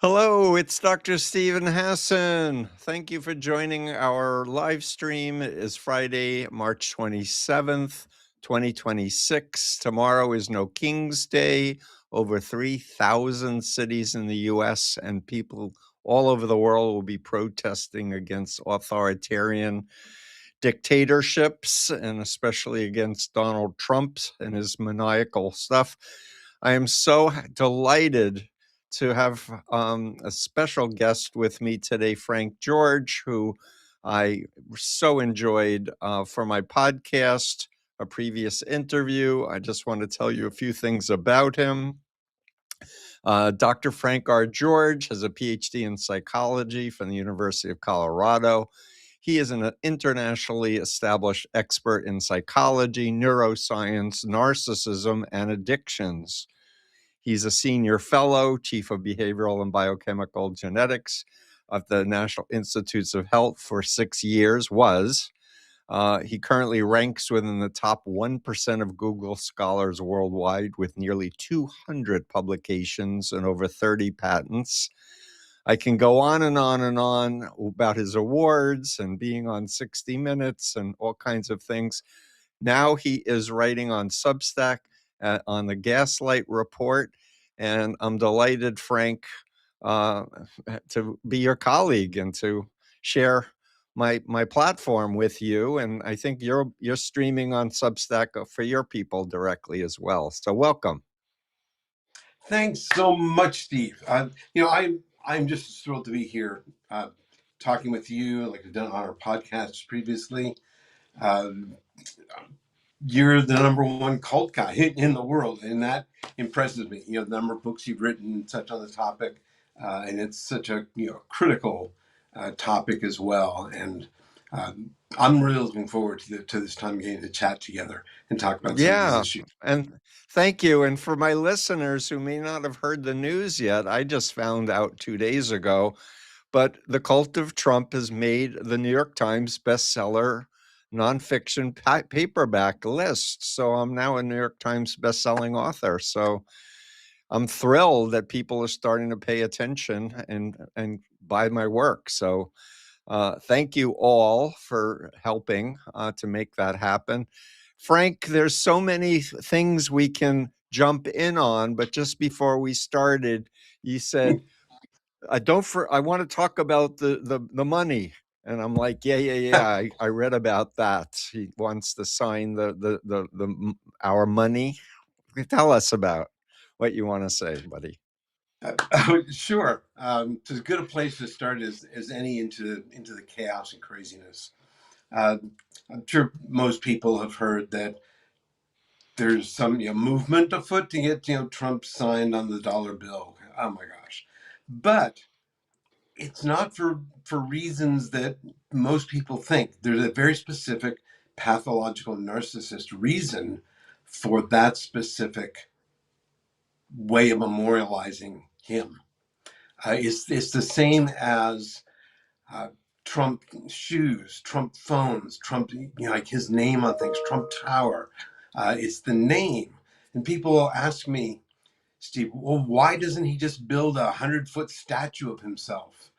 Hello, it's Dr. Stephen Hassan. Thank you for joining our live stream. It is Friday, March 27th, 2026. Tomorrow is No King's Day. Over 3,000 cities in the US and people all over the world will be protesting against authoritarian dictatorships and especially against Donald Trump and his maniacal stuff. I am so delighted to have a special guest with me today, Frank George, who I so enjoyed for my podcast, a previous interview. I just want to tell you a few things about him. Dr. Frank R. George has a PhD in psychology from the University of Colorado. He is an internationally established expert in psychology, neuroscience, narcissism, and addictions. He's a senior fellow, chief of behavioral and biochemical genetics of the National Institutes of Health for 6 years, was. He currently ranks within the top 1% of Google scholars worldwide with nearly 200 publications and over 30 patents. I can go on and on and on about his awards and being on 60 Minutes and all kinds of things. Now he is writing on Substack on the Gaslight Report, and I'm delighted, Frank, to be your colleague and to share my platform with you. And I think you're streaming on Substack for your people directly as well. So welcome. Thanks so much, Steve. I'm just thrilled to be here talking with you, like I've done on our podcasts previously. You're the number one cult guy in the world, and that impresses me. The number of books you've written, such on the topic, and it's such a critical topic as well. And I'm really looking forward to this time getting to chat together and talk about some of these issues. And thank you. And for my listeners who may not have heard the news yet, I just found out 2 days ago, but The Cult of Trump has made the New York Times bestseller nonfiction paperback list. So I'm now a New York Times bestselling author. So I'm thrilled that people are starting to pay attention and buy my work. So thank you all for helping to make that happen. Frank, there's so many things we can jump in on, but just before we started, you said, I want to talk about the money. And I'm like, yeah. I read about that. He wants to sign our money. Tell us about what you want to say, buddy. Sure. It's as good a place to start as any into the chaos and craziness. I'm sure most people have heard that there's some movement afoot to get Trump signed on the dollar bill. Oh my gosh! But it's not for reasons that most people think. There's a very specific pathological narcissist reason for that specific way of memorializing him. It's the same as Trump shoes, Trump phones, Trump, like his name on things, Trump Tower. It's the name. And people will ask me, Steve, well, why doesn't he just build a 100-foot statue of himself?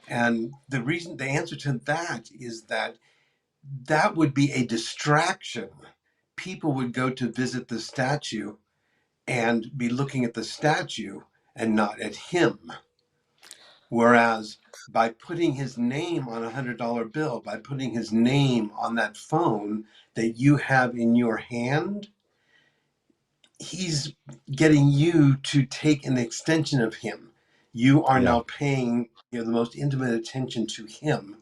And the answer to that is that would be a distraction. People would go to visit the statue and be looking at the statue and not at him. Whereas by putting his name on a $100 bill, by putting his name on that phone that you have in your hand, he's getting you to take an extension of him. You are now paying the most intimate attention to him.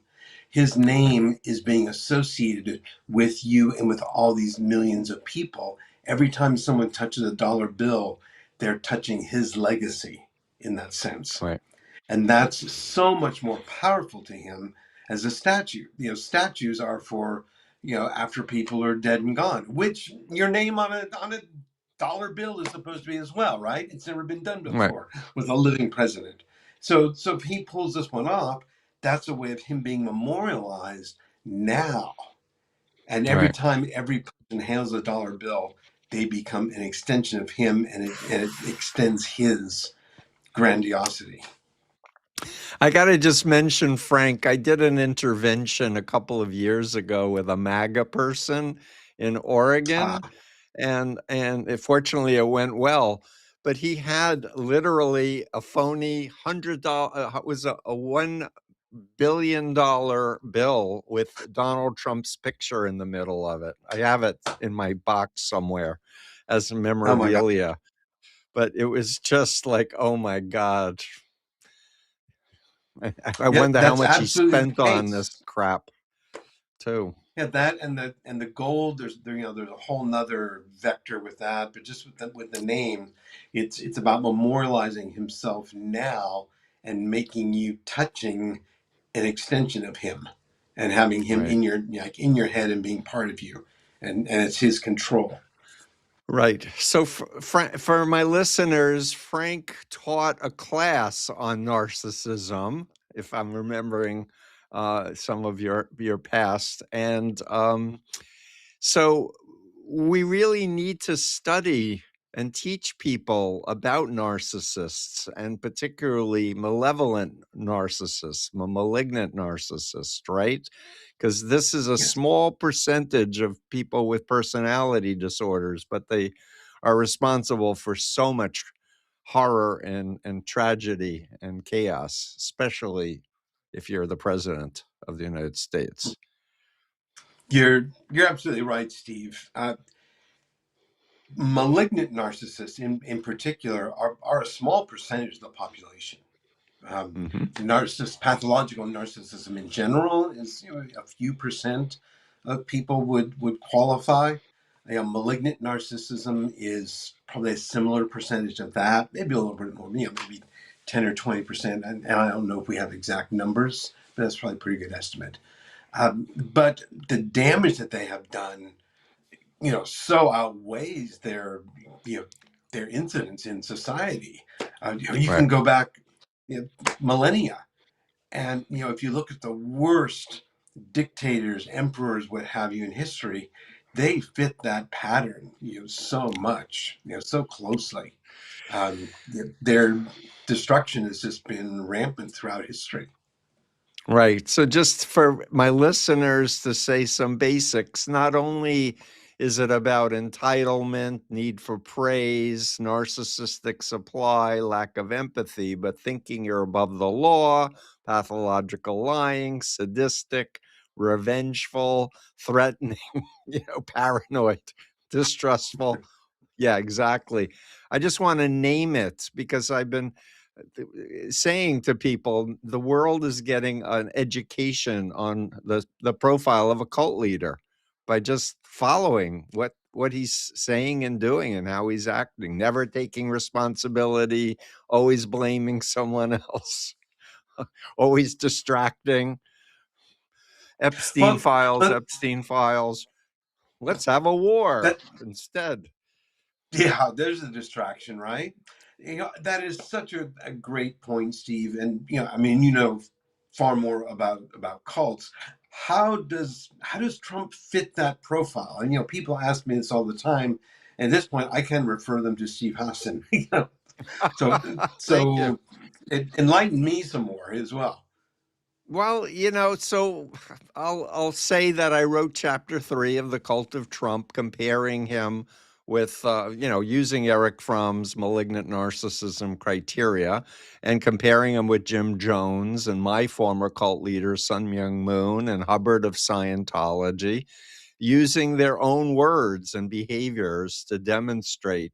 His name is being associated with you and with all these millions of people. Every time someone touches a dollar bill, they're touching his legacy in that sense. Right. And that's so much more powerful to him as a statue. Statues are for, after people are dead and gone, which your name on a dollar bill is supposed to be as well, right? It's never been done before with a living president. So if he pulls this one off, that's a way of him being memorialized now. And every time every person handles a dollar bill, they become an extension of him, and it extends his grandiosity. I got to just mention, Frank, I did an intervention a couple of years ago with a MAGA person in Ah, Oregon, fortunately it went well. But he had literally a phony $100, it was a $1 billion bill with Donald Trump's picture in the middle of it. I have it in my box somewhere as oh my God. memorabilia. But it was just like, oh my God. I Yeah, wonder how that's much he absolutely the spent on this case. crap too. Yeah, that and the gold. There's a whole nother vector with that, but just with the name, it's about memorializing himself now and making you touching an extension of him, and having him Right. in your like in your head and being part of you, and it's his control. Right. So for my listeners, Frank taught a class on narcissism, if I'm remembering some of your past, and so we really need to study and teach people about narcissists, and particularly malevolent narcissists, malignant narcissists, right? Because this is a Yes, small percentage of people with personality disorders, but they are responsible for so much horror and tragedy and chaos, especially if you're the president of the United States. you're absolutely right, Steve. Malignant narcissists, in particular, are a small percentage of the population. Hmm. Pathological narcissism in general is a few percent of people would qualify. Malignant narcissism is probably a similar percentage of that, maybe a little bit more, maybe 10 or 20%. And I don't know if we have exact numbers, but that's probably a pretty good estimate. But the damage that they have done, so outweighs you know, their incidence in society. You Right. can go back millennia, and if you look at the worst dictators, emperors, what have you in history, they fit that pattern, so much, so closely. Their destruction has just been rampant throughout history. Right. So, just for my listeners to say some basics, not only is it about entitlement, need for praise, narcissistic supply, lack of empathy, but thinking you're above the law, pathological lying, sadistic, revengeful, threatening, paranoid, distrustful. Yeah, exactly. I just want to name it because I've been saying to people the world is getting an education on the profile of a cult leader by just following what he's saying and doing and how he's acting, never taking responsibility, always blaming someone else, always distracting. Epstein Well, files, but Epstein files. Let's have a war that instead. yeah, there's a distraction, right? That is such a great point, Steve. And I mean, far more about cults. How does Trump fit that profile? And people ask me this all the time. And at this point, I can refer them to Steve Hassan. So Thank you. so enlighten me some more as well. Well, so I'll say that I wrote chapter 3 of The Cult of Trump, comparing him with using Eric Fromm's malignant narcissism criteria and comparing him with Jim Jones and my former cult leader Sun Myung Moon and Hubbard of Scientology, using their own words and behaviors to demonstrate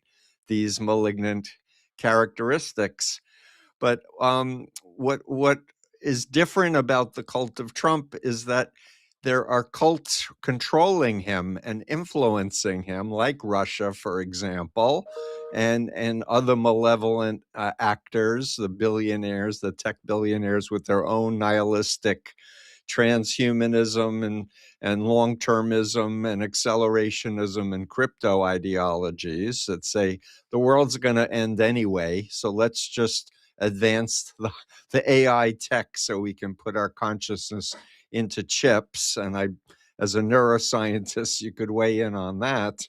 these malignant characteristics. But what is different about the cult of Trump is that there are cults controlling him and influencing him, like Russia, for example, and other malevolent actors, the billionaires, the tech billionaires, with their own nihilistic transhumanism and long-termism and accelerationism and crypto ideologies that say the world's going to end anyway, so let's just advance the AI tech so we can put our consciousness into chips. And as a neuroscientist, you could weigh in on that.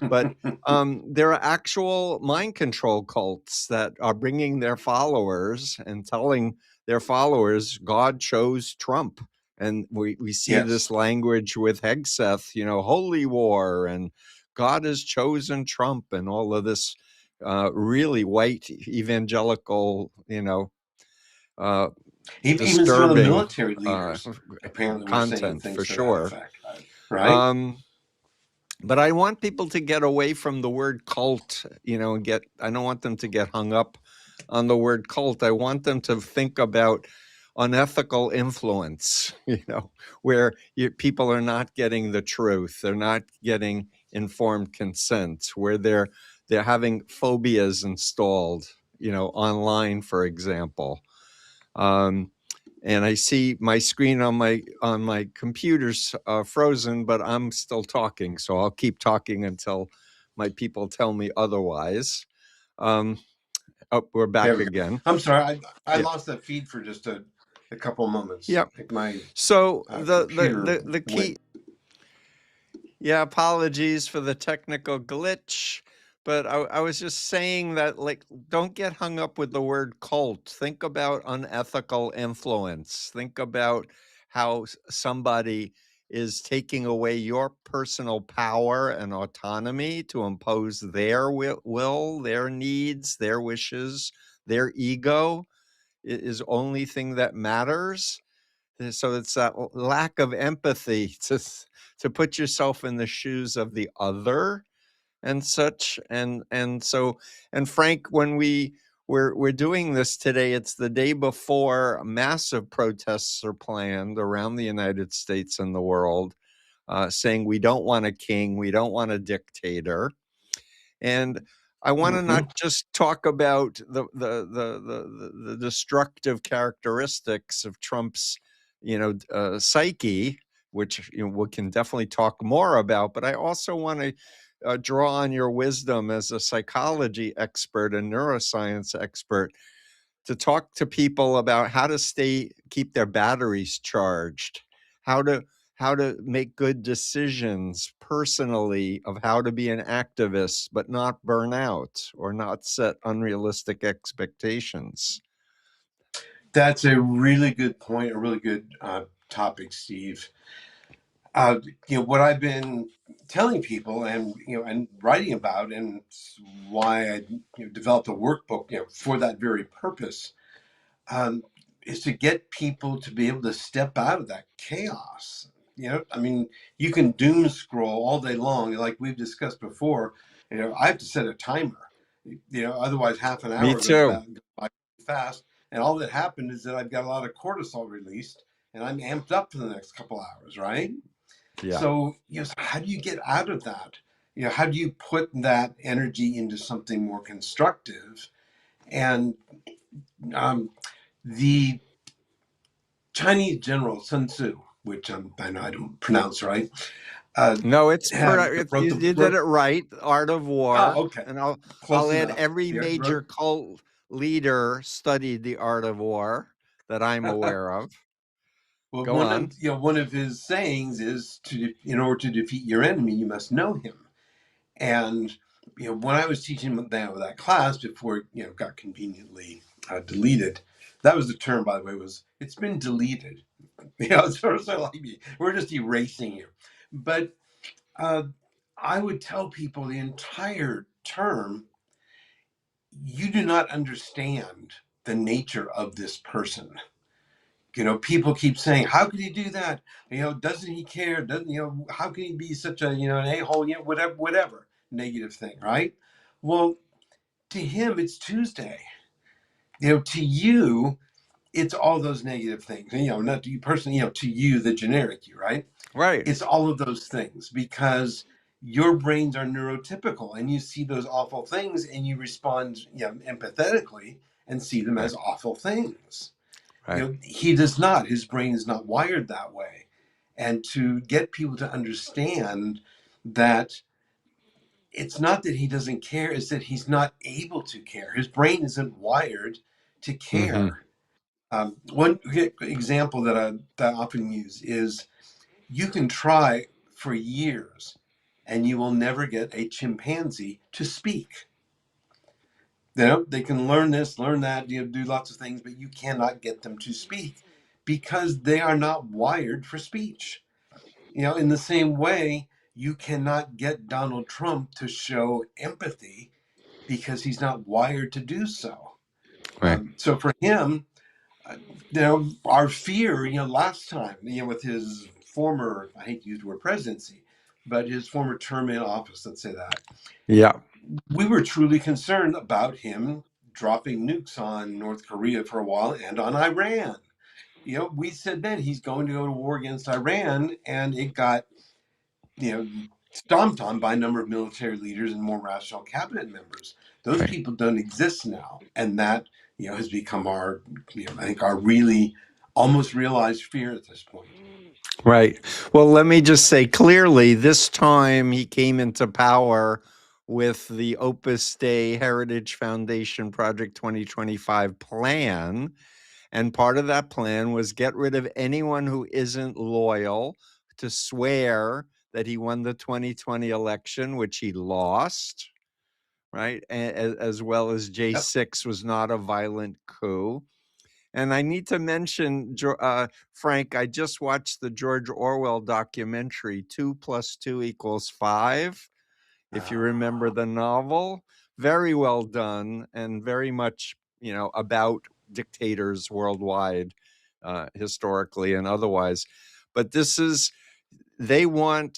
But there are actual mind control cults that are bringing their followers and telling their followers God chose Trump. And we see Yes. this language with Hegseth, holy war, and God has chosen Trump, and all of this really white evangelical, uh, Even some of the disturbing military leaders apparently were saying content for things to that sure. effect, right? Um, but I want people to get away from the word cult, and I don't want them to get hung up on the word cult. I want them to think about unethical influence, where people are not getting the truth. They're not getting informed consent, where they're having phobias installed, online, for example. Um, and I see my screen on my computer's frozen, but I'm still talking, so I'll keep talking until my people tell me otherwise. We're There back we go. again. I'm sorry, I Yeah, lost that feed for just a couple of moments. yeah. I think my So the computer the the went. key. Yeah, apologies for the technical glitch, but I was just saying that, like, don't get hung up with the word cult. Think about unethical influence. Think about how somebody is taking away your personal power and autonomy to impose their will, their needs, their wishes, their ego is only thing that matters. So it's that lack of empathy to put yourself in the shoes of the other and such. And Frank, when we're doing this today, it's the day before massive protests are planned around the United States and the world, saying we don't want a king, we don't want a dictator. And I want to Hmm. not just talk about the destructive characteristics of Trump's, psyche, which we can definitely talk more about. But I also want to draw on your wisdom as a psychology expert and neuroscience expert to talk to people about how to keep their batteries charged, how to make good decisions personally of how to be an activist but not burn out or not set unrealistic expectations. That's a really good point, a really good topic, Steve. Uh, what I've been telling people and writing about, and why I developed a workbook for that very purpose, um, is to get people to be able to step out of that chaos. I mean, you can doom scroll all day long, like we've discussed before. I have to set a timer. Otherwise half an Me hour goes too. by fast, and all that happened is that I've got a lot of cortisol released, and I'm amped up for the next couple hours, right? Yeah. So, so how do you get out of that? How do you put that energy into something more constructive? And um, the Chinese general Sun Tzu, which I know I don't pronounce right, uh, No, wrote you the did it right. Art of oh, War, okay, and I'll close add enough. every Yeah, he major wrote. cult leader studied the Art of War that I'm aware of. Well, Go on. one of his sayings is in order to defeat your enemy, you must know him. And when I was teaching that class before it got conveniently deleted, that was the term, by the way, was it's been deleted. It's sort of like we're just erasing you. But uh, I would tell people the entire term, you do not understand the nature of this person. People keep saying, how could he do that? Doesn't he care? Doesn't, how can he be such an a-hole? Whatever negative thing, right? Well, to him, it's Tuesday. To you, it's all those negative things. And, not to you personally, to you, the generic you, right? Right. It's all of those things because your brains are neurotypical and you see those awful things and you respond, empathetically and see them Right. as awful things. Right. He does not. His brain is not wired that way. And to get people to understand that it's not that he doesn't care, it's that he's not able to care. His brain isn't wired to Hmm. care. One example that I often use is you can try for years and you will never get a chimpanzee to speak. You know, they can learn this, learn that, do lots of things, but you cannot get them to speak because they are not wired for speech. In the same way, you cannot get Donald Trump to show empathy because he's not wired to do so. Right. So for him, our fear, last time, with his former, I hate to use the word presidency, but his former term in office, let's say that, Yeah. we were truly concerned about him dropping nukes on North Korea for a while and on Iran. We said then he's going to go to war against Iran, and it got, stomped on by a number of military leaders and more rational cabinet members. Those Right. people don't exist now, and that has become our, I think, our really almost realized fear at this point. Right. Well, let me just say clearly, this time he came into power with the Opus Dei Heritage Foundation Project 2025 plan. And part of that plan was get rid of anyone who isn't loyal, to swear that he won the 2020 election, which he lost, right? As well as Yep. J6 was not a violent coup. And I need to mention, Frank, I just watched the George Orwell documentary, 2 + 2 = 5. If you remember the novel, very well done and very much, about dictators worldwide, historically and otherwise. But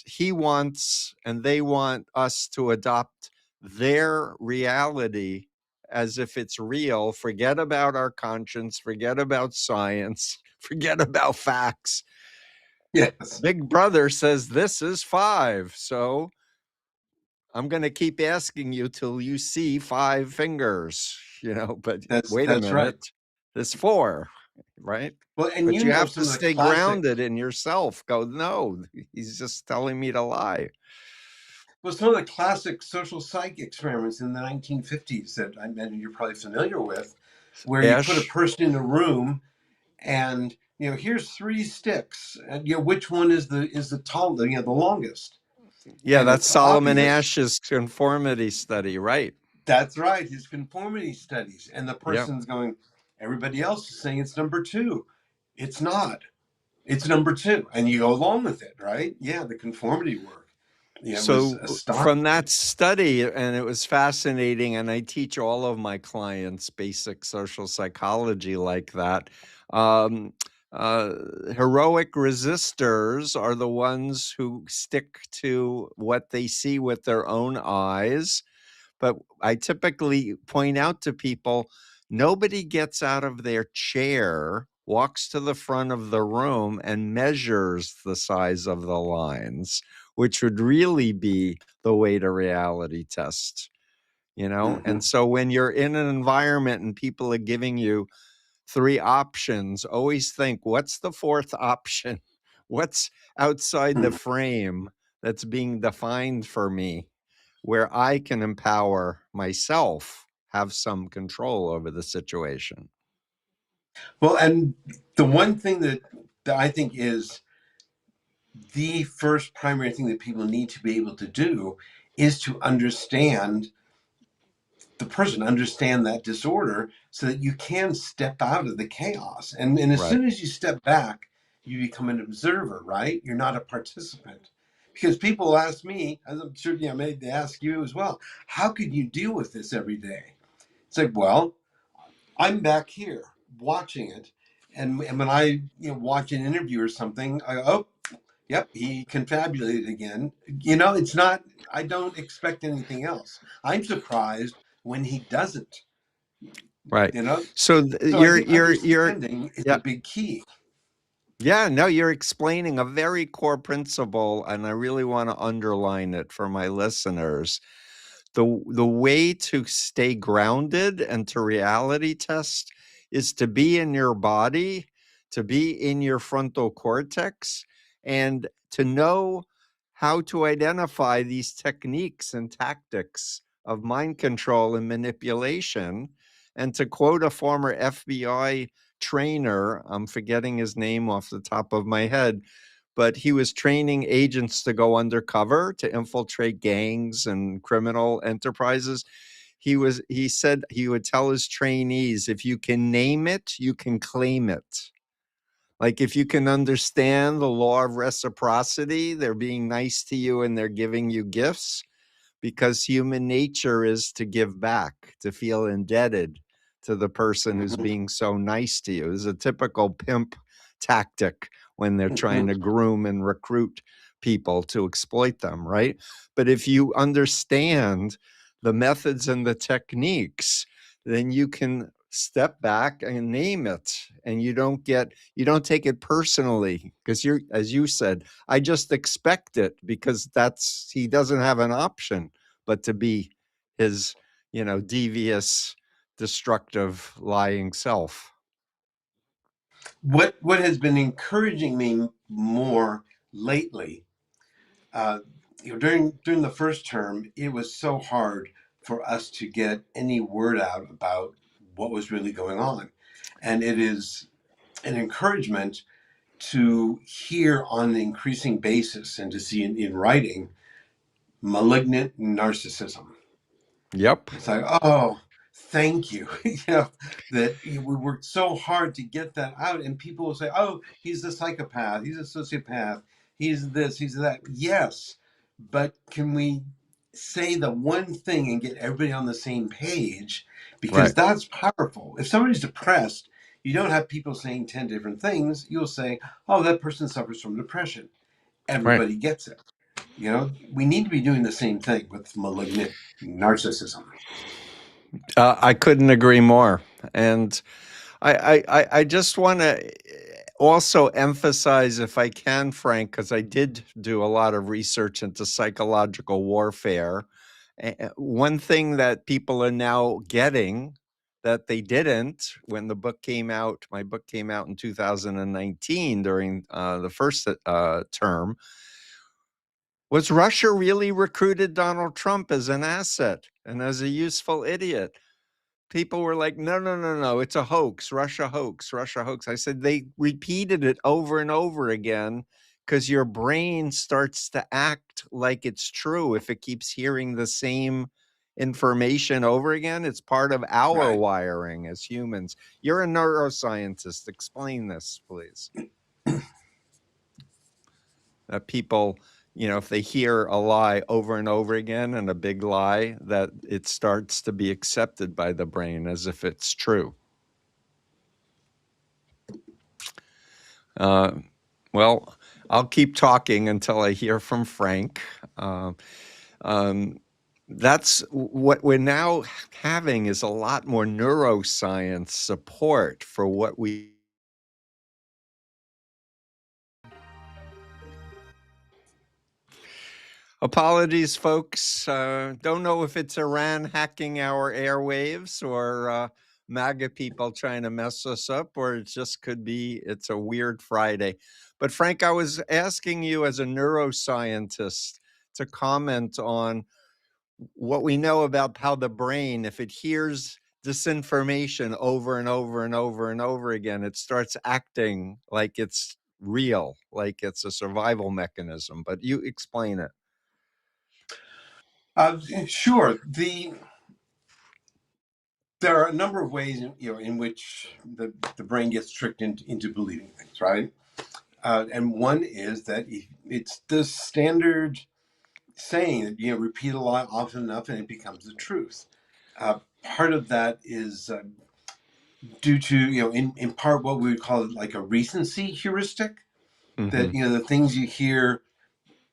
he wants, and they want us to adopt their reality as if it's real. Forget about our conscience, forget about science, forget about facts. Yes, Big Brother says this is 5. So I'm going to keep asking you till you see 5 fingers, but wait a that's right. minute, there's 4, right? Well, and But you have to some of the stay classic. grounded in yourself. Go, no, he's just telling me to lie. Well, some of the classic social psych experiments in the 1950s that I imagine you're probably familiar with, where you put a Ash, person in a room and here's 3 sticks, and which one is the tall, the longest, yeah, and that's it's Solomon obvious. Ash's conformity study, right? That's right, his conformity studies, and the Yeah. person's going, everybody else is saying it's number 2. It's not. It's number 2, and you go along with it, right? Yeah, the conformity work. It was So from astonishing. that study, and it was fascinating, and I teach all of my clients basic social psychology like that. Um, uh, Heroic resistors are the ones who stick to what they see with their own eyes. But I typically point out to people, nobody gets out of their chair, walks to the front of the room, and measures the size of the lines, which would really be the way to reality test, Hmm. And so when you're in an environment and people are giving you 3 options, always think, what's the 4th option? What's outside the frame that's being defined for me, where I can empower myself, have some control over the situation? Well, and the one thing that I think is the first primary thing that people need to be able to do is to understand the person, understand that disorder, so that you can step out of the chaos. And as Right. soon as you step back, you become an observer, right? You're not a participant. Because people ask me, as I'm sure maybe they ask you as well, how could you deal with this every day? It's like, well, I'm back here watching it. And when I watch an interview or something, I go, oh, yep, he confabulated again. It's not, I don't expect anything else. I'm surprised when he doesn't, Right. you know? So So I think understanding is a yeah. big key. Yeah, no, you're explaining a very core principle, and I really want to underline it for my listeners. The way to stay grounded and to reality test is to be in your body, to be in your frontal cortex, and to know how to identify these techniques and tactics of mind control and manipulation. And to quote a former FBI trainer, I'm forgetting his name off the top of my head, but he was training agents to go undercover to infiltrate gangs and criminal enterprises. He said he would tell his trainees, if you can name it, you can claim it. Like, if you can understand the law of reciprocity, they're being nice to you and they're giving you gifts, because human nature is to give back, to feel indebted to the person who's Mhm. being so nice to you. It's a typical pimp tactic when they're trying Mhm. to groom and recruit people to exploit them, right? But if you understand the methods and the techniques, then you can step back and name it, and you don't take it personally, because you're, as you said, I just expect it, because he doesn't have an option but to be his, devious, destructive, lying self. What has been encouraging me more lately, uh, during the first term, it was so hard for us to get any word out about what was really going on, and it is an encouragement to hear on an increasing basis and to see in writing malignant narcissism. Yep. It's like, oh, thank you. That we worked so hard to get that out. And people will say, oh, he's a psychopath, he's a sociopath, he's this, he's that. Yes. But can we say the one thing and get everybody on the same page? Because Right. that's powerful. If somebody's depressed, you don't have people saying 10 different things. You'll say, oh, that person suffers from depression. Right. Everybody gets it. We need to be doing the same thing with malignant narcissism. I couldn't agree more. And I just want to also emphasize, if I can, Frank, because I did do a lot of research into psychological warfare. One thing that people are now getting that they didn't when the book came out, my book came out in 2019 during the first term, was Russia really recruited Donald Trump as an asset and as a useful idiot? People were like, no, no, no, no, it's a hoax, Russia hoax, Russia hoax. I said, they repeated it over and over again because your brain starts to act like it's true if it keeps hearing the same information over again. It's part of our Right. wiring as humans. You're a neuroscientist. Explain this, please. That people, if they hear a lie over and over again, and a big lie, that it starts to be accepted by the brain as if it's true. Uh, well, I'll keep talking until I hear from Frank. Uh, um, that's what we're now having, is a lot more neuroscience support for what we. Apologies, folks. Don't know if it's Iran hacking our airwaves, or MAGA people trying to mess us up, or it just could be it's a weird Friday. But Frank, I was asking you as a neuroscientist to comment on what we know about how the brain, if it hears disinformation over and over and over and over again, it starts acting like it's real, like it's a survival mechanism. But you explain it. Sure. There are a number of ways in which the brain gets tricked into believing things, right? And one is that it's the standard saying that repeat a lot often enough and it becomes the truth. Part of that is due to in part what we would call like a recency heuristic. Hmm. That the things you hear,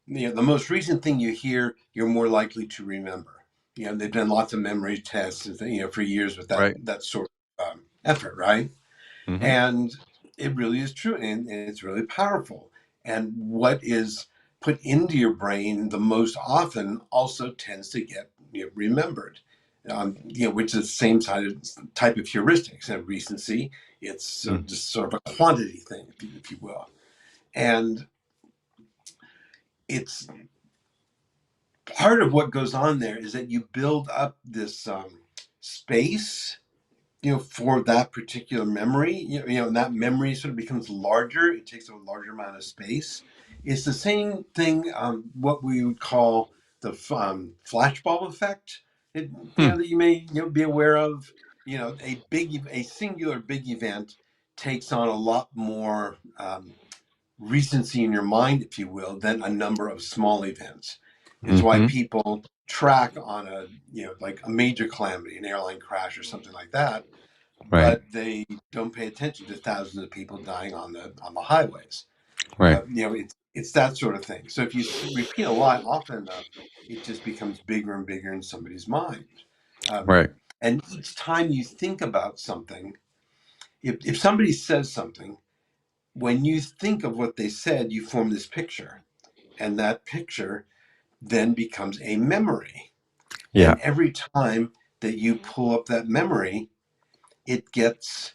the most recent thing you hear, you're more likely to remember. They've done lots of memory tests, and for years with that Right. that sort of effort, right? Hmm. And it really is true, and it's really powerful. And what is put into your brain the most often also tends to get remembered. Which is the same type of heuristics and recency. It's just sort of a quantity thing, if you will. And it's part of what goes on there is that you build up this space, for that particular memory, and that memory sort of becomes larger. It takes up a larger amount of space It's the same thing, what we would call the flashbulb effect. Hmm. That you may be aware of. A singular big event takes on a lot more recency in your mind, if you will, than a number of small events. It's why Mm-hmm. people track on like a major calamity, an airline crash or something like that, Right. but they don't pay attention to thousands of people dying on the highways. Right. It's that sort of thing. So if you repeat a lie often enough, it just becomes bigger and bigger in somebody's mind. Um, Right. and each time you think about something, if somebody says something, when you think of what they said, you form this picture, and that picture then becomes a memory. Yeah. And every time that you pull up that memory, it gets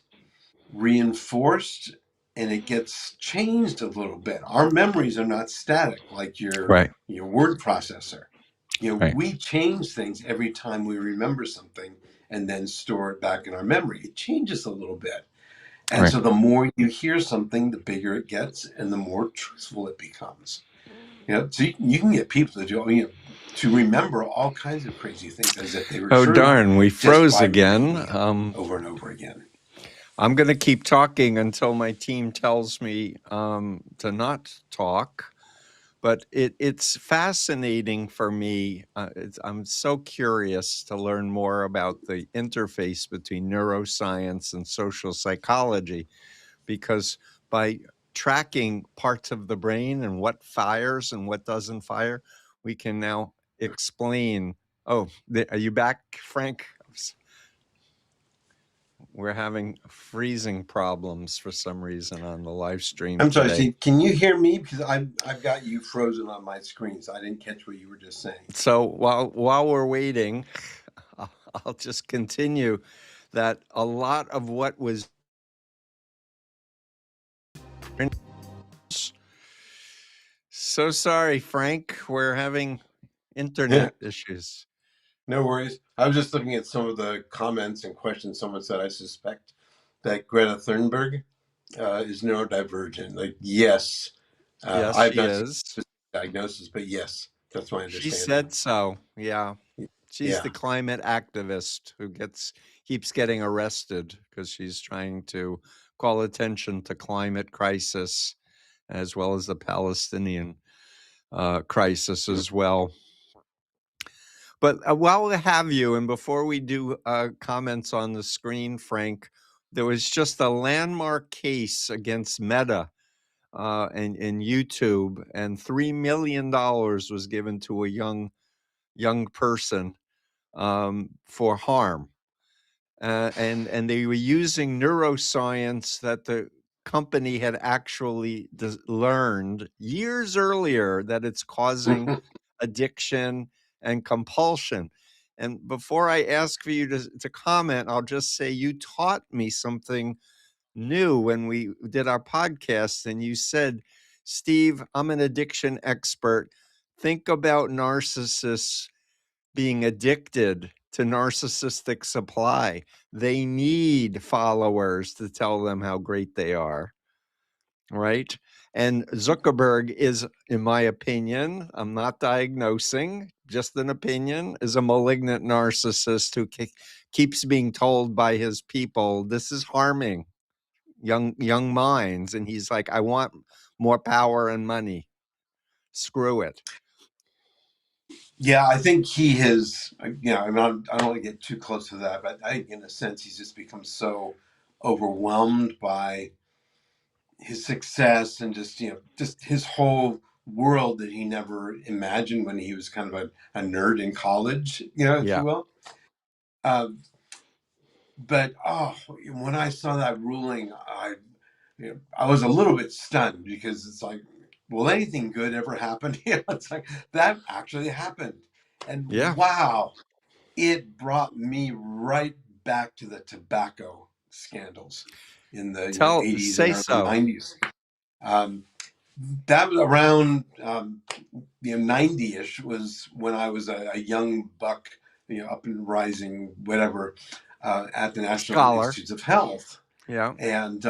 reinforced and it gets changed a little bit. Our memories are not static like Right. your word processor. Right. We change things every time we remember something and then store it back in our memory. It changes a little bit. And Right. so the more you hear something, the bigger it gets and the more truthful it becomes. So you can get people to to remember all kinds of crazy things as if they were Oh, true darn, we just froze by again. repeating it over and over again. I'm going to keep talking until my team tells me to not talk. But it's fascinating for me. I'm so curious to learn more about the interface between neuroscience and social psychology, because by tracking parts of the brain and what fires and what doesn't fire, we can now explain. Oh, are you back, Frank? We're having freezing problems for some reason on the live stream I'm sorry, today. Steve. Can you hear me? Because I've got you frozen on my screen, so I didn't catch what you were just saying. So while we're waiting, I'll just continue that a lot of what was so sorry, Frank. We're having internet issues. No worries. I was just looking at some of the comments and questions. Someone said, I suspect that Greta Thunberg is neurodivergent. Like, yes. Yes, I've she not seen is. a diagnosis, but yes, that's my She understanding. said so. Yeah. She's Yeah. the climate activist who keeps getting arrested because she's trying to call attention to climate crisis as well as the Palestinian crisis as well. But while we have you, and before we do comments on the screen, Frank, there was just a landmark case against Meta and YouTube, and $3 million was given to a young person for harm. And they were using neuroscience that the company had actually learned years earlier that it's causing addiction and compulsion. And before I ask for you to comment, I'll just say you taught me something new when we did our podcast, and you said, Steve, I'm an addiction expert. Think about narcissists being addicted to narcissistic supply. They need followers to tell them how great they are, right? And Zuckerberg is, in my opinion, I'm not diagnosing, just an opinion, is a malignant narcissist who keeps being told by his people, this is harming young minds. And he's like, I want more power and money. Screw it. Yeah, I think he has, I don't want to get too close to that, but I think in a sense he's just become so overwhelmed by his success and just his whole world that he never imagined when he was kind of a nerd in college, if you Yeah. will. But when I saw that ruling, I was a little bit stunned because it's like, will anything good ever happen? It's like that actually happened, and Yeah. wow, it brought me right back to the tobacco scandals in the '80s and Say early so. '90s. Um, that was around 90ish was when I was a young buck, up and rising, whatever, at the National Scholar. Institutes of Health. Yeah. And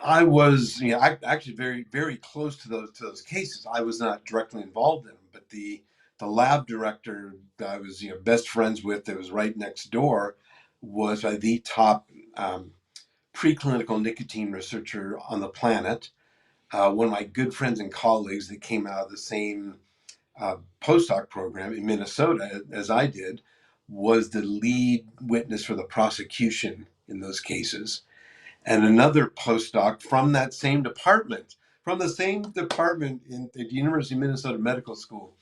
I was, actually very, very close to those cases. I was not directly involved in them, but the lab director that I was, best friends with, that was right next door, was the top preclinical nicotine researcher on the planet. One of my good friends and colleagues that came out of the same postdoc program in Minnesota as I did, was the lead witness for the prosecution in those cases. And another postdoc from that same department, at the University of Minnesota Medical School,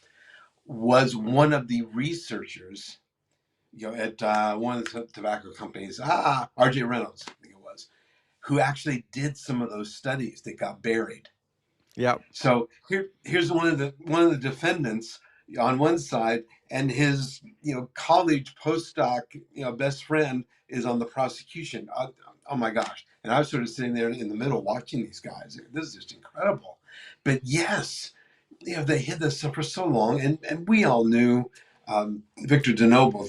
was one of the researchers, at one of the tobacco companies, R.J. Reynolds, I think it was, who actually did some of those studies that got buried. Yep. So here's one of the defendants on one side, and his college postdoc best friend is on the prosecution. Oh my gosh! And I was sort of sitting there in the middle watching these guys. This is just incredible. But yes, they hid this stuff for so long, and we all knew. Victor DeNoble,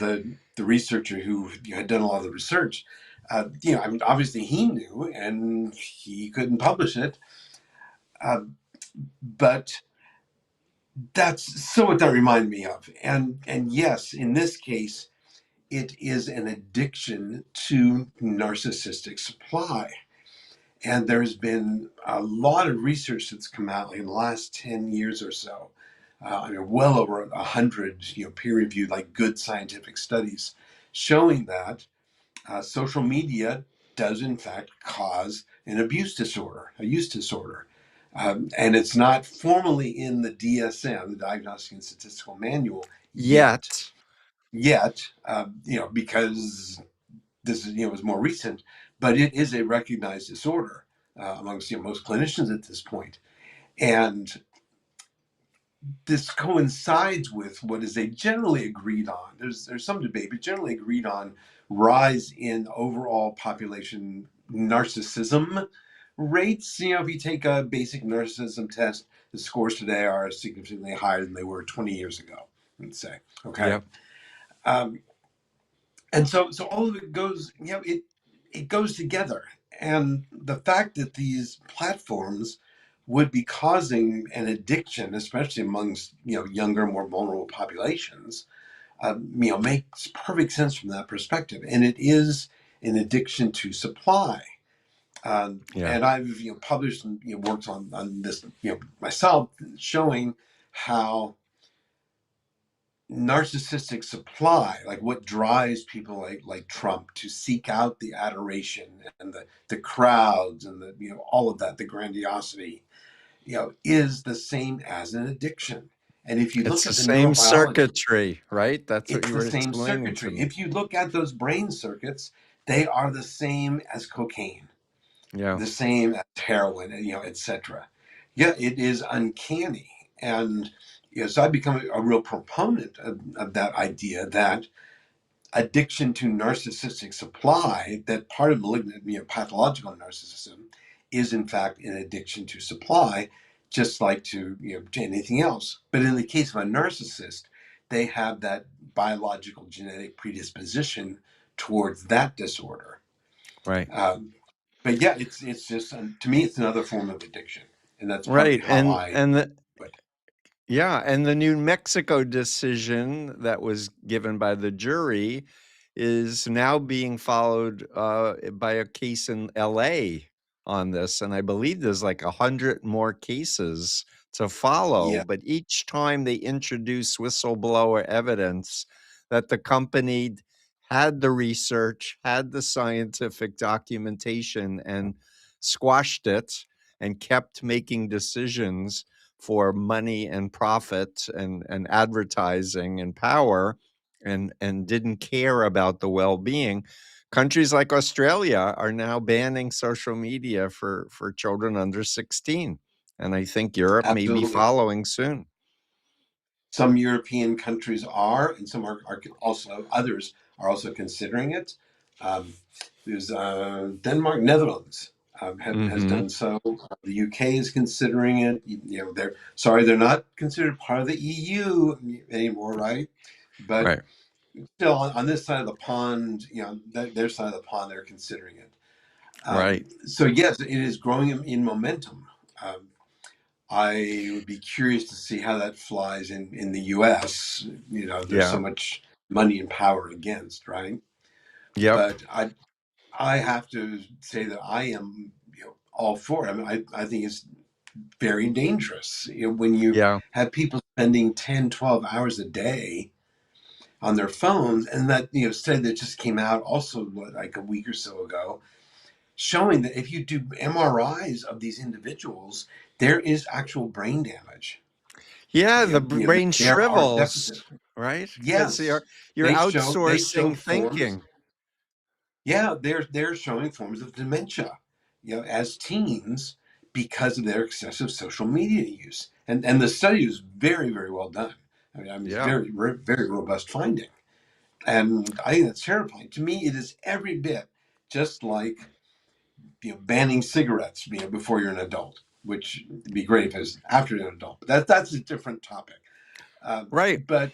the researcher who had done a lot of the research, I mean, obviously he knew, and he couldn't publish it. But that's so what that reminded me of. And yes, in this case, it is an addiction to narcissistic supply. And there's been a lot of research that's come out in the last 10 years or so. I mean, well over 100, peer-reviewed, like good scientific studies showing that social media does in fact cause an abuse disorder, a use disorder. And it's not formally in the DSM, the Diagnostic and Statistical Manual, yet. Yet. Because this is was more recent, but it is a recognized disorder amongst most clinicians at this point. And this coincides with what is a generally agreed on. There's some debate, but generally agreed on rise in overall population narcissism rates. If you take a basic narcissism test, the scores today are significantly higher than they were 20 years ago, let's say. Okay. Yep. Um, and so all of it goes, it goes together. And the fact that these platforms would be causing an addiction, especially amongst younger, more vulnerable populations, makes perfect sense from that perspective. And it is an addiction to supply. Yeah. And I've published and worked on this myself, showing how narcissistic supply, like what drives people like Trump to seek out the adoration and the crowds and the all of that, the grandiosity, is the same as an addiction. And if you It's look the at the same neurobiology, circuitry, right? That's what it's you the were same explaining to circuitry. me. If you look at those brain circuits, they are the same as cocaine, Yeah. the same as heroin, etc. Yeah, it is uncanny. And so I've become a real proponent of that idea that addiction to narcissistic supply, that part of malignant, pathological narcissism, is in fact an addiction to supply, just like to anything else. But in the case of a narcissist, they have that biological genetic predisposition towards that disorder. Right. But yeah, it's just to me, it's another form of addiction, and that's partly Right. how And I and the do it. Yeah, and the New Mexico decision that was given by the jury is now being followed by a case in LA on this. And I believe there's like 100 more cases to follow. Yeah, But each time they introduce whistleblower evidence that the company had the research, had the scientific documentation, and squashed it and kept making decisions for money and profit and advertising and power and didn't care about the well-being. Countries like Australia are now banning social media for children under 16. And I think Europe may be absolutely. following soon. Some European countries are, and some are also, others are also considering it. Um, there's Denmark, Netherlands has Hmm. done so. The UK is considering it. They're not considered part of the EU anymore, right? But Right. still, on this side of the pond, their side of the pond, they're considering it. Right. So yes, it is growing in momentum. Um, I would be curious to see how that flies in the U.S. You know, there's so Yeah. much money and power against, right? Yep. But I have to say that I am, all for it. I mean, I think it's very dangerous. When you Yeah. have people spending 10, 12 hours a day on their phones, and that, study that just came out also like a week or so ago, showing that if you do MRIs of these individuals, there is actual brain damage. Yeah, the brain There are shrivels, deficits. right? Because Yes, you're they show outsourcing forms. thinking. Yeah, they're showing forms of dementia, as teens because of their excessive social media use. And the study is very, very well done. I mean, it's Yeah. very, very robust finding. And I think that's terrifying. To me, it is every bit just like, banning cigarettes, before you're an adult, which would be great if it was after you're an adult. But that's a different topic. Right. But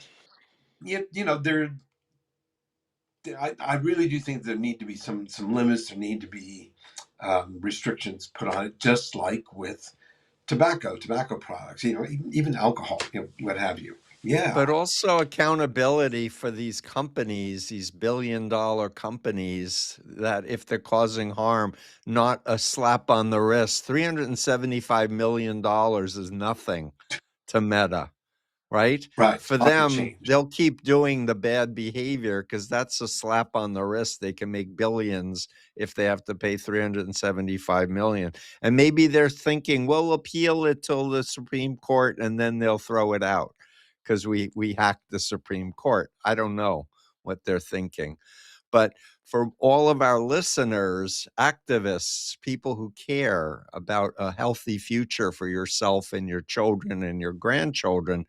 there, I really do think there need to be some limits. There need to be restrictions put on it, just like with tobacco products. Even alcohol, what have you. Yeah, But also accountability for these companies, these billion-dollar companies, that if they're causing harm, not a slap on the wrist. $375 million is nothing to Meta. Right? right. For Pocket them, change. they'll keep doing the bad behavior because that's a slap on the wrist. They can make billions if they have to pay 375 million. And maybe they're thinking, we'll appeal it till the Supreme Court and then they'll throw it out because we hacked the Supreme Court. I don't know what they're thinking. But for all of our listeners, activists, people who care about a healthy future for yourself and your children and your grandchildren,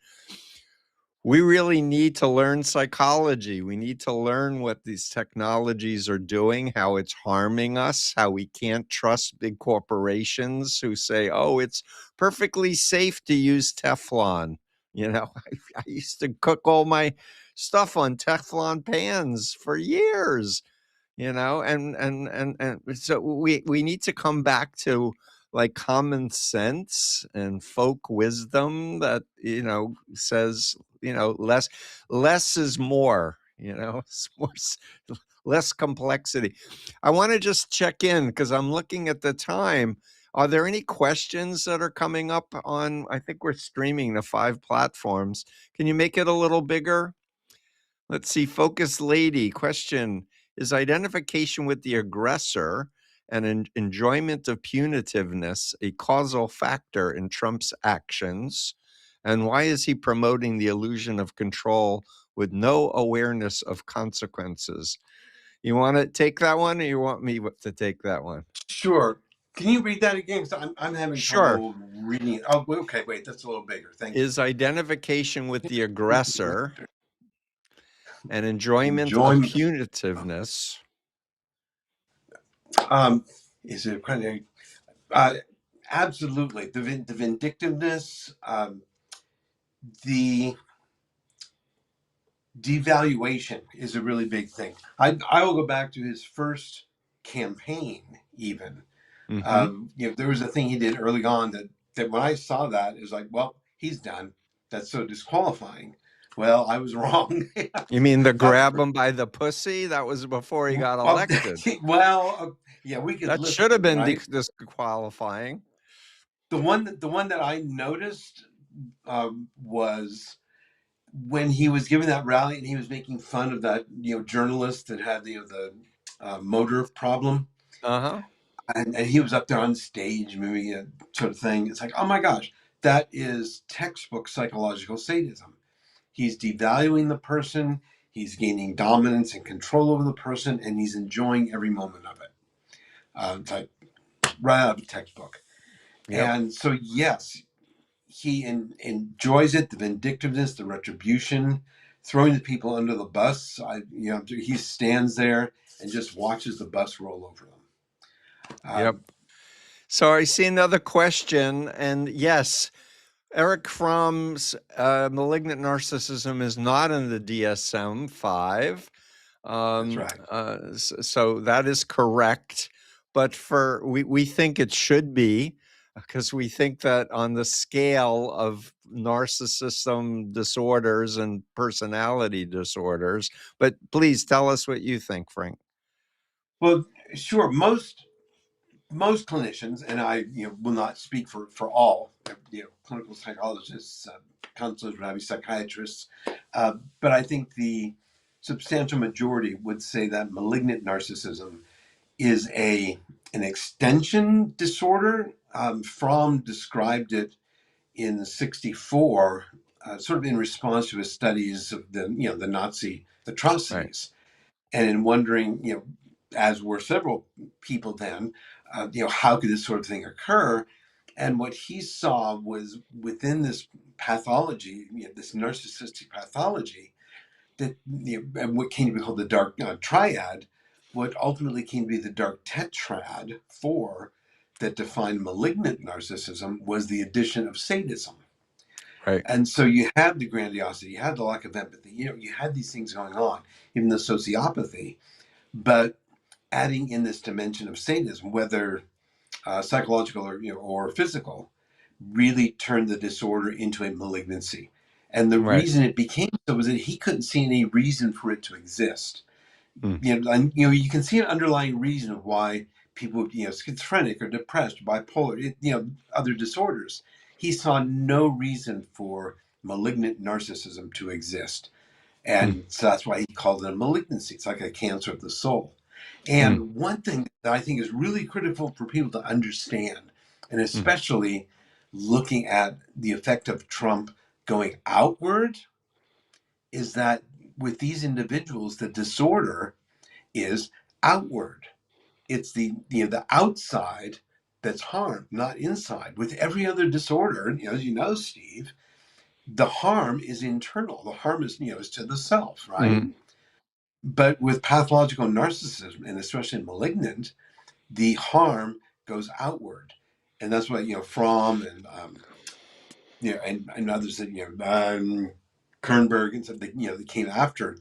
we really need to learn psychology. We need to learn what these technologies are doing, how it's harming us, how we can't trust big corporations who say, oh, it's perfectly safe to use Teflon. I used to cook all my stuff on Teflon pans for years. And so we need to come back to like common sense and folk wisdom that says less is more. It's more, less complexity. I want to just check in because I'm looking at the time. Are there any questions that are coming up on? I think we're streaming to 5 platforms. Can you make it a little bigger? Let's see. Focus Lady question: is identification with the aggressor and enjoyment of punitiveness a causal factor in Trump's actions? And why is he promoting the illusion of control with no awareness of consequences? You want to take that one, or you want me to take that one? Sure. Can you read that again? 'Cause I'm having Sure. trouble reading it. Oh, okay. Wait, that's a little bigger. Thank you. Is identification with the aggressor and enjoyment of Enjoyment. punitiveness. Is it kind of uh, absolutely the vindictiveness, the devaluation is a really big thing. I will go back to his first campaign, even. Mm-hmm. There was a thing he did early on that when I saw that, it was like, well, he's done. That's so disqualifying. Well, I was wrong. You mean the That grab him by the pussy? That was before he got well, elected. yeah, we could That should have listen, been right? disqualifying. The one that I noticed was when he was giving that rally and he was making fun of that journalist that had the motor problem, Uh-huh. and he was up there on stage moving a sort of thing. It's like, oh my gosh, that is textbook psychological sadism. He's devaluing the person, he's gaining dominance and control over the person, and he's enjoying every moment of it. It's like right out of the textbook. Yep. And so yes, he enjoys it, the vindictiveness, the retribution, throwing the people under the bus. He stands there and just watches the bus roll over them. Yep. Um, So I see another question, and yes, Eric Fromm's Malignant Narcissism is not in the DSM-5. that's right. So that is correct. but we think it should be, because we think that on the scale of narcissism disorders and personality disorders. But please tell us what you think, Frank. Well, sure. Most clinicians, and I will not speak for all, clinical psychologists, counselors, what have you, psychiatrists, but I think the substantial majority would say that malignant narcissism is an extension disorder. Fromm described it in '64, sort of in response to his studies of the Nazi Right, atrocities, and in wondering, as were several people then, how could this sort of thing occur? And what he saw was within this pathology, this narcissistic pathology, that and what came to be called the dark triad, what ultimately came to be the dark tetrad, four, that defined malignant narcissism was the addition of sadism. right, And so you had the grandiosity, you had the lack of empathy, you had these things going on, even the sociopathy, but adding in this dimension of sadism, whether psychological or physical, really turned the disorder into a malignancy. And the right. reason it became so was that he couldn't see any reason for it to exist. Mm, And you can see an underlying reason of why people, schizophrenic or depressed, bipolar, other disorders. He saw no reason for malignant narcissism to exist. mm, And so that's why he called it a malignancy. It's like a cancer of the soul. mm, And one thing that I think is really critical for people to understand, and mm, especially looking at the effect of Trump going outward, is that with these individuals, the disorder is outward. It's the outside that's harmed, not inside. With every other disorder, as you know, Steve, the harm is internal. The harm is to the self, right? mm, But with pathological narcissism, and especially malignant, the harm goes outward, and that's why Fromm and and others that Kernberg and stuff that that came after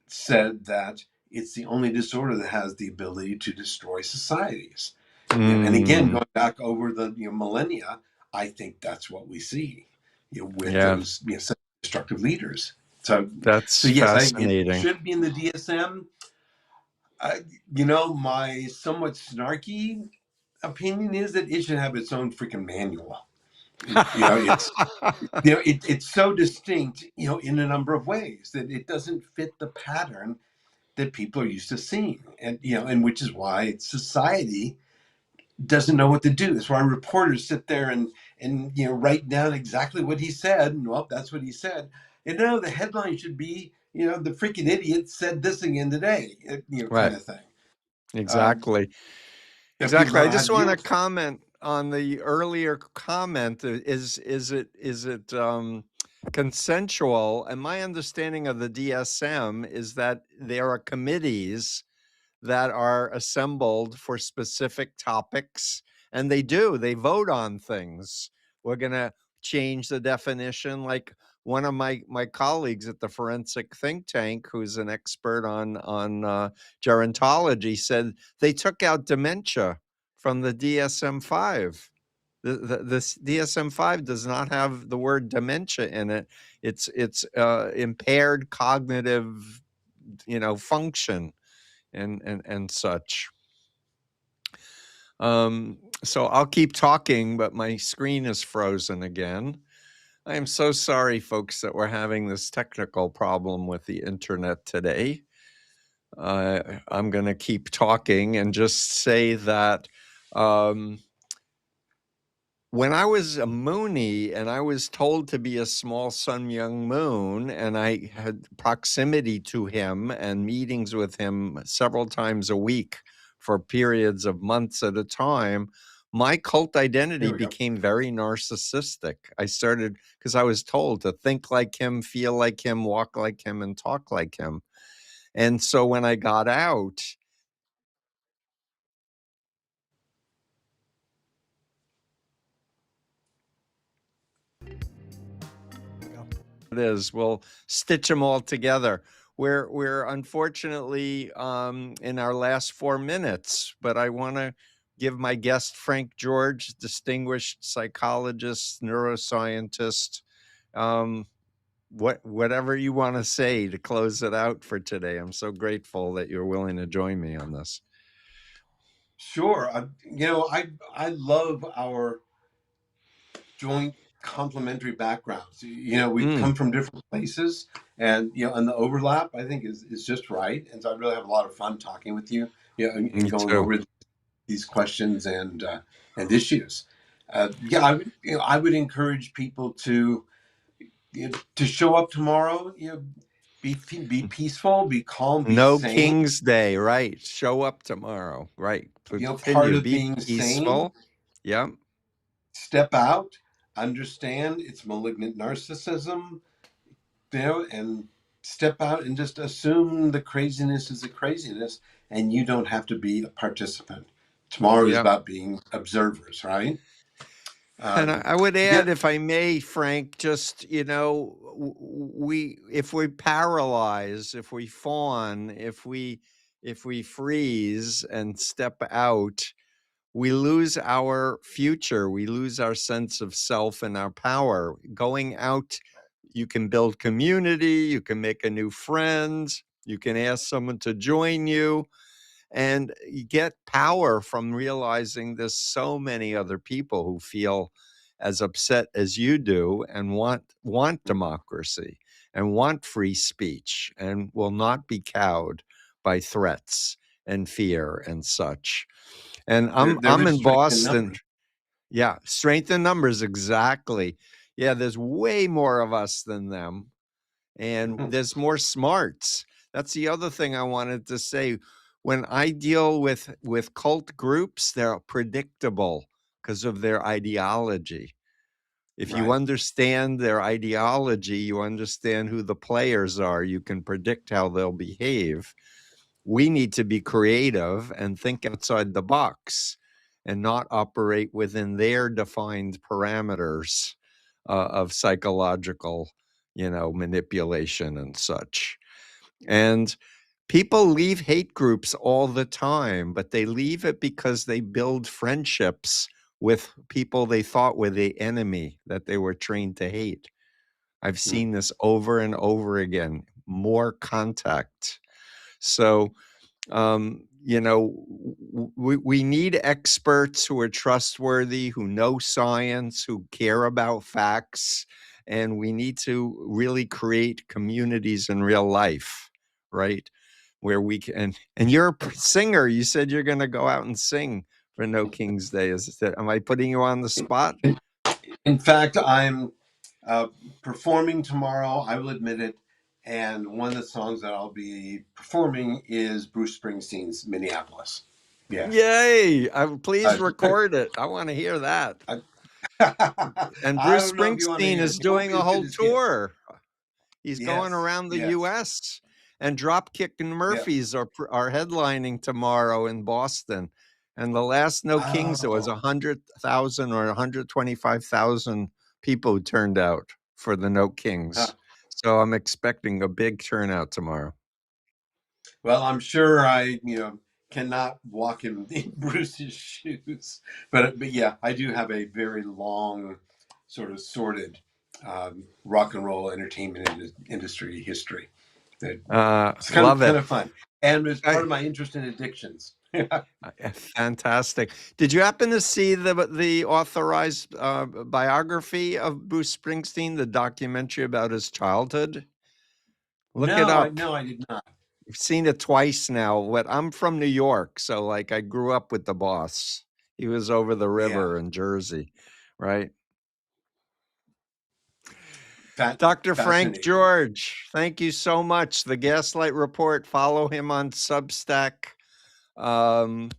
said that it's the only disorder that has the ability to destroy societies. And again, mm. going back over the millennia, I think that's what we see with Yeah, those such destructive leaders. So that's yes, I think it fascinating. should be in the DSM. My somewhat snarky opinion is that it should have its own freaking manual. It's it's so distinct, in a number of ways that it doesn't fit the pattern that people are used to seeing, and which is why society doesn't know what to do. That's why reporters sit there and write down exactly what he said, and well, that's what he said. And now the headline should be, the freaking idiot said this again today, kind Right, of thing. Um, exactly. and people Exactly. don't I know how to just deal want to with it. comment on the earlier comment. Is it consensual? And my understanding of the DSM is that there are committees that are assembled for specific topics, and they vote on things. We're going to change the definition. Like one of my colleagues at the forensic think tank, who's an expert on gerontology, said they took out dementia from the DSM-5. This DSM-5 does not have the word dementia in it. It's impaired cognitive, function and such. So I'll keep talking, but my screen is frozen again. I am so sorry, folks, that we're having this technical problem with the internet today. I'm going to keep talking and just say that when I was a Moonie and I was told to be a small sun young moon, and I had proximity to him and meetings with him several times a week for periods of months at a time, my cult identity There we go. became very narcissistic. I started, because I was told to think like him, feel like him, walk like him, and talk like him. And so when I got out, it is, we'll stitch them all together. we're unfortunately in our last 4 minutes, but I want to give my guest Frank George, distinguished psychologist, neuroscientist, um, whatever you want to say to close it out for today. I'm so grateful that you're willing to join me on this. Sure. I love our joint complementary backgrounds. We come from different places, and and the overlap I think is just right. And so I really have a lot of fun talking with you, and Me going too. over these questions and issues. I would encourage people to show up tomorrow. Be peaceful, be calm, be No sane. King's Day, right? Show up tomorrow, right? Part Continue, of be being sane. peaceful. Yep. Step out, understand it's malignant narcissism, and step out and just assume the craziness is the craziness, and you don't have to be a participant. Tomorrow is Yep. about being observers, right? And I would Yeah, add, if I may, Frank, just, if we paralyze, if we fawn, if we freeze and step out, we lose our future. We lose our sense of self and our power. Going out, you can build community, you can make a new friend, you can ask someone to join you, and you get power from realizing there's so many other people who feel as upset as you do and want democracy and want free speech and will not be cowed by threats and fear and such. And there I'm is in strength in Boston. numbers. Yeah, strength in numbers, exactly. Yeah, there's way more of us than them, and there's more smarts. That's the other thing I wanted to say. When I deal with cult groups, they're predictable because of their ideology. If you Right. understand their ideology, you understand who the players are, you can predict how they'll behave. We need to be creative and think outside the box and not operate within their defined parameters of psychological, manipulation and such. And people leave hate groups all the time, but they leave it because they build friendships with people they thought were the enemy that they were trained to hate. I've seen this over and over again, more contact. So we need experts who are trustworthy, who know science, who care about facts, and we need to really create communities in real life, right? Where we can, and you're a singer. You said you're going to go out and sing for No King's Day. Am I putting you on the spot? In fact, I'm performing tomorrow. I will admit it. And one of the songs that I'll be performing is Bruce Springsteen's Minneapolis. Yeah. Yay! Please I, record it. I want to hear that. I, And I Bruce don't know if you want to Springsteen hear it. is It won't doing be a as good whole as his. tour. He's going Yes. around the Yes. U.S. and Dropkick and Yeah. Murphys are headlining tomorrow in Boston. And the last No Kings, there was Oh. 100,000 or 125,000 people who turned out for the No Huh. Kings. So I'm expecting a big turnout tomorrow. Well, I'm sure I, cannot walk in Bruce's shoes, but yeah, I do have a very long, sort of sordid rock and roll entertainment industry history. That it's kind of Love kind it. of fun, and it's part I, of my interest in addictions. Fantastic. Did you happen to see the authorized biography of Bruce Springsteen, the documentary about his childhood? Look it up. No, I did not. I've seen it twice now. But I'm from New York, so like I grew up with the boss. He was over the Yeah, river in Jersey, right? Dr. Frank fascinating. George, thank you so much. The Gaslight Report, follow him on Substack. Um,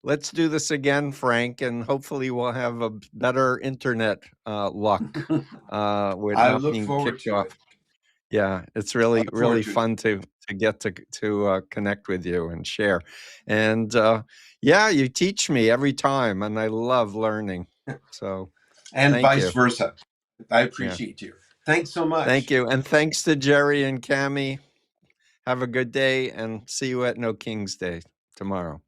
let's do this again, Frank, and hopefully we'll have a better internet luck with I not look being forward kicked to it. off. Yeah, it's I really look really forward to it. fun to get to connect with you and share. And yeah, you teach me every time, and I love learning. So And thank vice you. versa. I Yeah, appreciate you. Thanks so thank much. you, and thanks to Jerry and Cami. Have a good day and see you at No King's Day tomorrow.